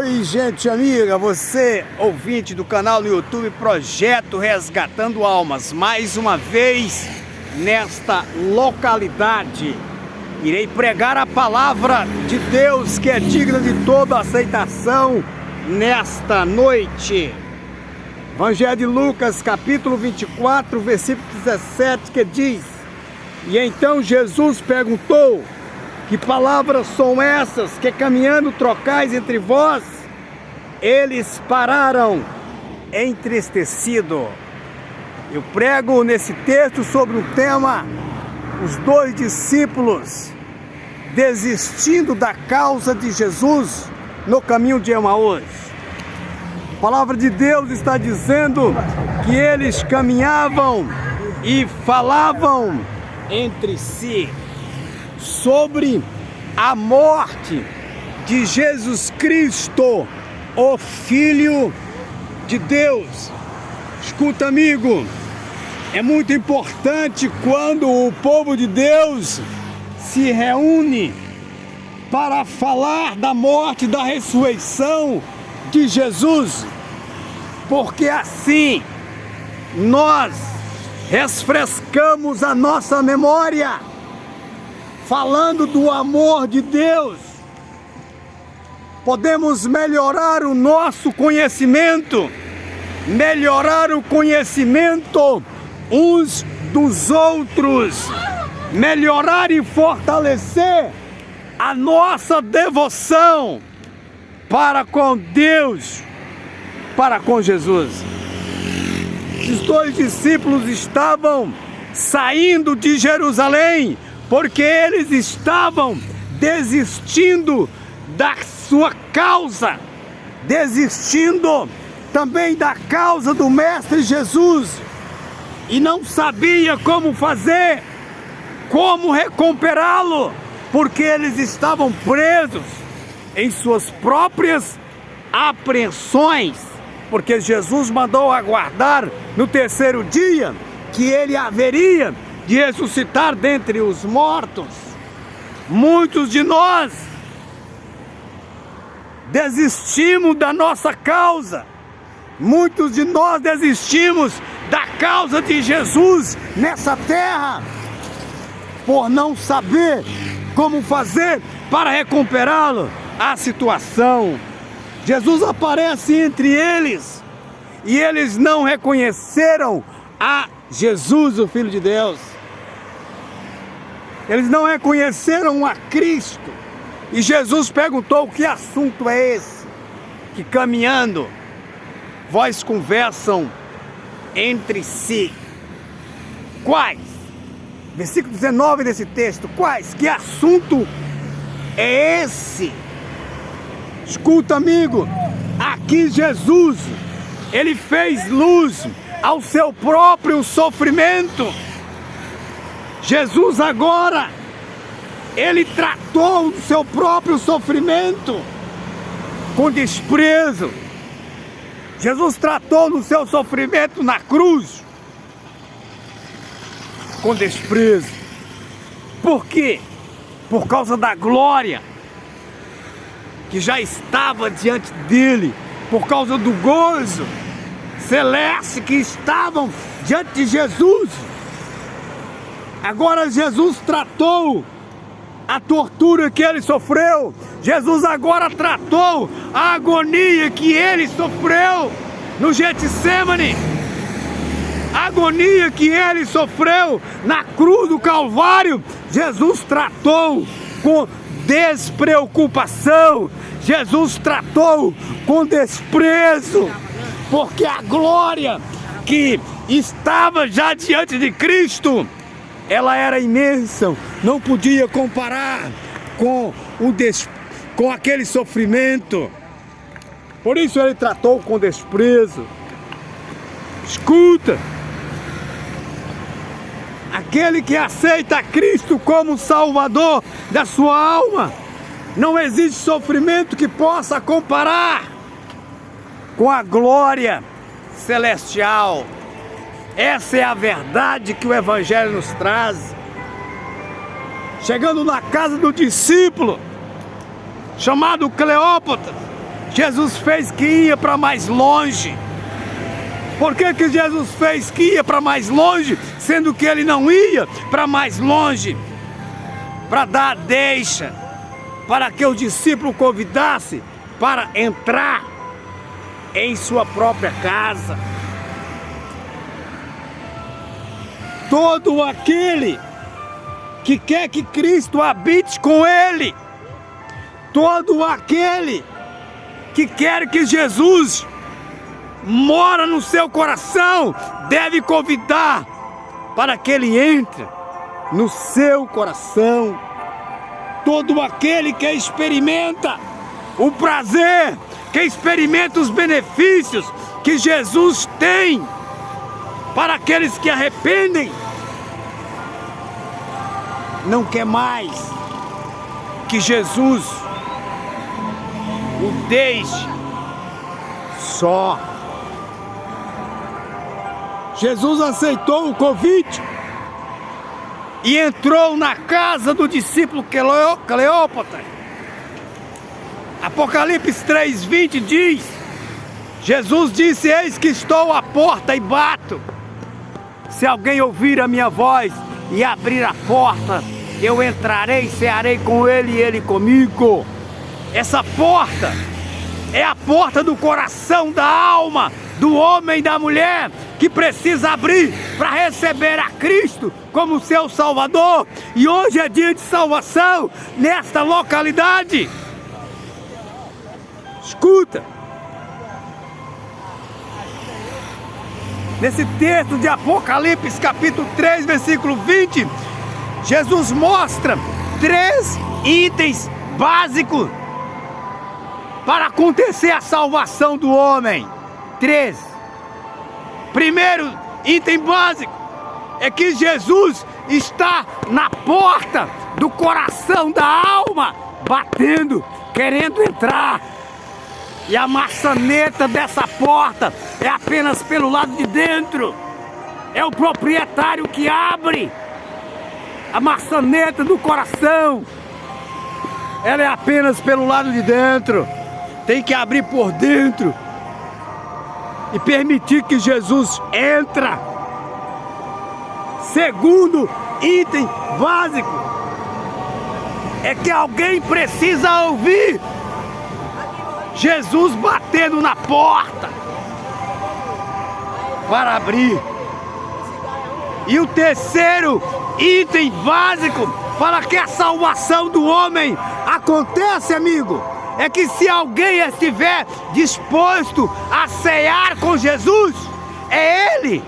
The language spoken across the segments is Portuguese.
Oi, gente amiga, você ouvinte do canal no YouTube Projeto Resgatando Almas. Mais uma vez nesta localidade irei pregar a palavra de Deus que é digna de toda aceitação nesta noite. Evangelho de Lucas, capítulo 24, versículo 17, que diz: E então Jesus perguntou: Que palavras são essas que caminhando trocais entre vós? Eles pararam entristecidos. Eu prego nesse texto sobre o tema: os dois discípulos desistindo da causa de Jesus no caminho de Emaús. A palavra de Deus está dizendo que eles caminhavam e falavam entre si sobre a morte de Jesus Cristo, o Filho de Deus. Escuta, amigo, é muito importante quando o povo de Deus se reúne para falar da morte e da ressurreição de Jesus, porque assim nós refrescamos a nossa memória, falando do amor de Deus. Podemos melhorar o nosso conhecimento, melhorar o conhecimento uns dos outros, melhorar e fortalecer a nossa devoção para com Deus, para com Jesus. Os dois discípulos estavam saindo de Jerusalém porque eles estavam desistindo da sua causa, desistindo também da causa do Mestre Jesus, e não sabia como fazer, como recuperá-lo, porque eles estavam presos em suas próprias apreensões, porque Jesus mandou aguardar no terceiro dia que ele haveria de ressuscitar dentre os mortos. Muitos de nós desistimos da nossa causa, muitos de nós desistimos da causa de Jesus nessa terra, por não saber como fazer para recuperá-lo. A situação, Jesus aparece entre eles e eles não reconheceram a Jesus, o Filho de Deus. Eles não reconheceram a Cristo. E Jesus perguntou: que assunto é esse que caminhando vós conversam entre si? Quais? Versículo 19 desse texto. Quais? Que assunto é esse? Escuta, amigo, aqui Jesus, ele fez luz ao seu próprio sofrimento. Jesus agora, ele tratou o seu próprio sofrimento com desprezo. Jesus tratou no seu sofrimento na cruz com desprezo. Por quê? Por causa da glória que já estava diante dele, por causa do gozo celeste que estavam diante de Jesus. Agora Jesus tratou a tortura que ele sofreu. Jesus agora tratou a agonia que ele sofreu no Getsemane, a agonia que ele sofreu na cruz do Calvário. Jesus tratou com despreocupação, Jesus tratou com desprezo, porque a glória que estava já diante de Cristo, ela era imensa, não podia comparar com aquele sofrimento. Por isso ele tratou com desprezo. Escuta, aquele que aceita Cristo como Salvador da sua alma, não existe sofrimento que possa comparar com a glória celestial. Essa é a verdade que o Evangelho nos traz. Chegando na casa do discípulo chamado Cleópatra, Jesus fez que ia para mais longe? Por que que Jesus fez que ia para mais longe, sendo que ele não ia para mais longe? Para dar deixa, para que o discípulo convidasse para entrar em sua própria casa. Todo aquele que quer que Cristo habite com ele, todo aquele que quer que Jesus mora no seu coração, deve convidar para que ele entre no seu coração. Todo aquele que experimenta o prazer, que experimenta os benefícios que Jesus tem para aqueles que arrependem, não quer mais que Jesus o deixe só. Jesus aceitou o convite e entrou na casa do discípulo Cleópatra. Apocalipse 3:20 diz: Jesus disse: eis que estou à porta e bato. Se alguém ouvir a minha voz e abrir a porta, eu entrarei, cearei com ele e ele comigo. Essa porta é a porta do coração, da alma, do homem e da mulher, que precisa abrir para receber a Cristo como seu Salvador. E hoje é dia de salvação nesta localidade. Escuta, nesse texto de Apocalipse capítulo 3, versículo 20, Jesus mostra 3 itens básicos para acontecer a salvação do homem. 3. Primeiro item básico é que Jesus está na porta do coração, da alma, batendo, querendo entrar. E a maçaneta dessa porta é apenas pelo lado de dentro. É o proprietário que abre a maçaneta do coração. Ela é apenas pelo lado de dentro. Tem que abrir por dentro e permitir que Jesus entre. Segundo item básico é que alguém precisa ouvir Jesus batendo na porta para abrir. E o terceiro item básico para que a salvação do homem aconteça, amigo, é que se alguém estiver disposto a cear com Jesus, é Ele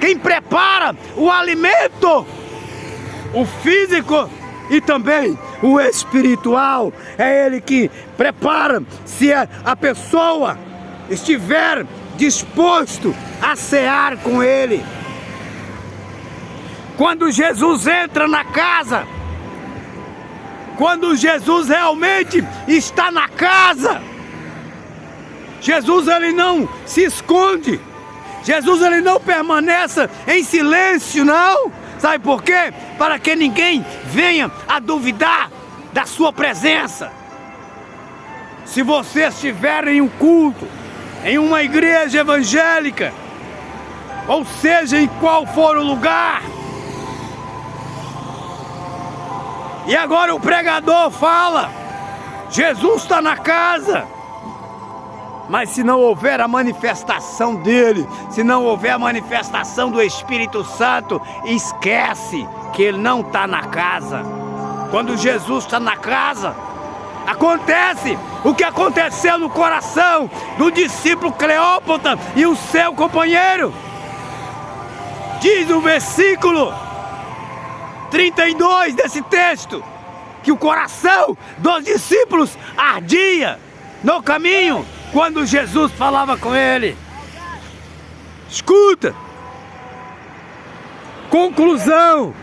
quem prepara o alimento, o físico e também o espiritual. É Ele que prepara, se a pessoa estiver disposto a cear com Ele. Quando Jesus entra na casa, quando Jesus realmente está na casa, Jesus ele não se esconde, Jesus ele não permanece em silêncio, não. Sabe por quê? Para que ninguém venha a duvidar da sua presença. Se você estiver em um culto, em uma igreja evangélica, ou seja, em qual for o lugar, e agora o pregador fala, Jesus está na casa, mas se não houver a manifestação dele, se não houver a manifestação do Espírito Santo, esquece que ele não está na casa. Quando Jesus está na casa, acontece o que aconteceu no coração do discípulo Cleópatra e o seu companheiro. Diz o versículo 32 desse texto que o coração dos discípulos ardia no caminho quando Jesus falava com ele. Escuta, conclusão: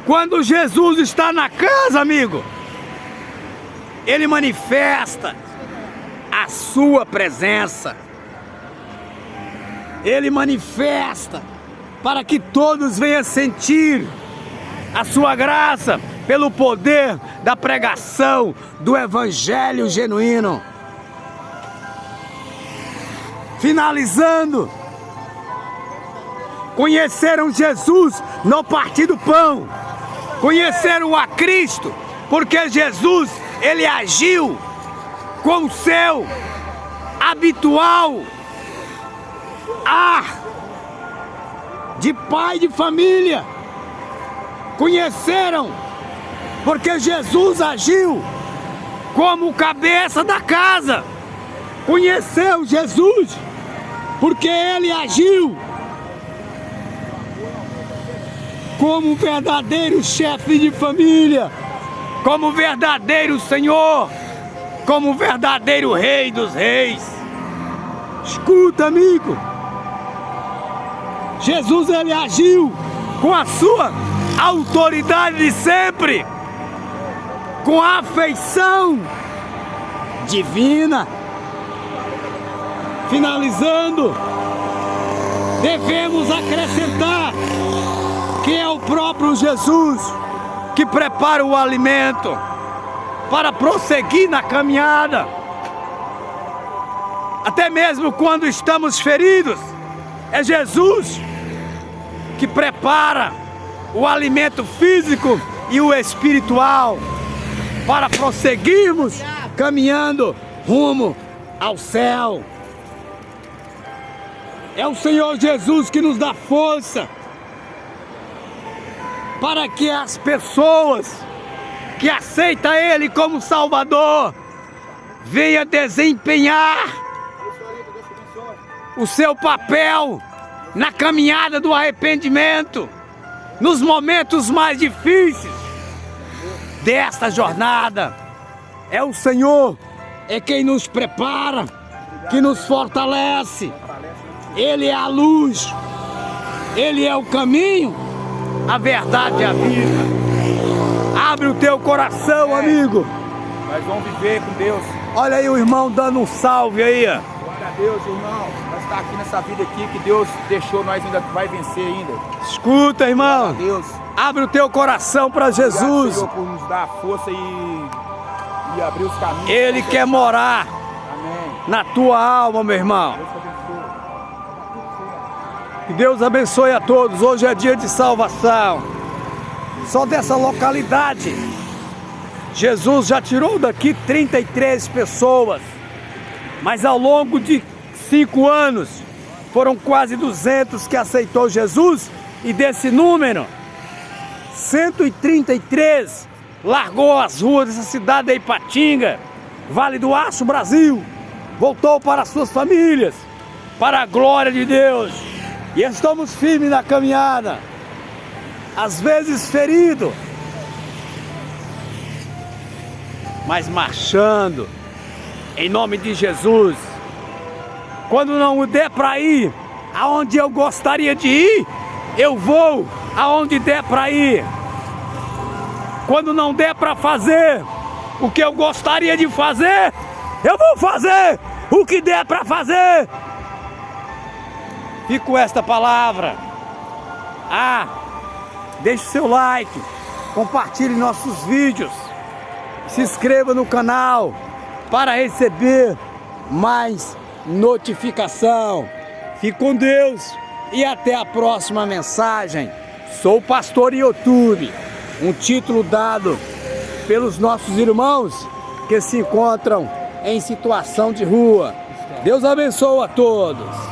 quando Jesus está na casa, amigo, ele manifesta a sua presença. Ele manifesta para que todos venham sentir a sua graça, pelo poder da pregação do Evangelho genuíno. Finalizando, conheceram Jesus no partir do pão, conheceram a Cristo, porque Jesus, ele agiu com o seu habitual ar de pai de família. Conheceram porque Jesus agiu como cabeça da casa. Conheceu Jesus porque ele agiu como verdadeiro chefe de família, como verdadeiro Senhor, como verdadeiro Rei dos Reis. Escuta, amigo, Jesus, ele agiu com a sua autoridade de sempre, com a afeição divina. Finalizando, devemos acrescentar que é o próprio Jesus que prepara o alimento para prosseguir na caminhada. Até mesmo quando estamos feridos, é Jesus que prepara o alimento físico e o espiritual para prosseguirmos caminhando rumo ao céu. É o Senhor Jesus que nos dá força para que as pessoas que aceitam Ele como Salvador venham desempenhar o seu papel na caminhada do arrependimento, nos momentos mais difíceis desta jornada. É o Senhor, é quem nos prepara, que nos fortalece. Ele é a luz, Ele é o caminho, a verdade e a vida. Abre o teu coração, amigo. Nós vamos viver com Deus. Olha aí o irmão dando um salve aí. Glória a Deus, irmão. Nós estamos aqui nessa vida aqui que Deus deixou, nós ainda vai vencer ainda. Escuta, irmão. Glória a Deus. Abre o teu coração para Jesus. Obrigado, Senhor, por nos dar força e abrir os caminhos. Ele quer morar Amém. na tua alma, meu irmão. Deus te abençoe. Que Deus abençoe a todos. Hoje é dia de salvação. Só dessa localidade, Jesus já tirou daqui 33 pessoas. Mas ao longo de 5 anos, foram quase 200 que aceitou Jesus. E desse número, 133 largou as ruas dessa cidade de Ipatinga, Vale do Aço, Brasil. Voltou para suas famílias, para a glória de Deus. E estamos firmes na caminhada, às vezes ferido, mas marchando em nome de Jesus. Quando não der para ir aonde eu gostaria de ir, eu vou aonde der para ir. Quando não der para fazer o que eu gostaria de fazer, eu vou fazer o que der para fazer. Fico com esta palavra. Deixe seu like, compartilhe nossos vídeos, se inscreva no canal para receber mais notificação. Fique com Deus e até a próxima mensagem. Sou o pastor YouTube, um título dado pelos nossos irmãos que se encontram em situação de rua. Deus abençoe a todos.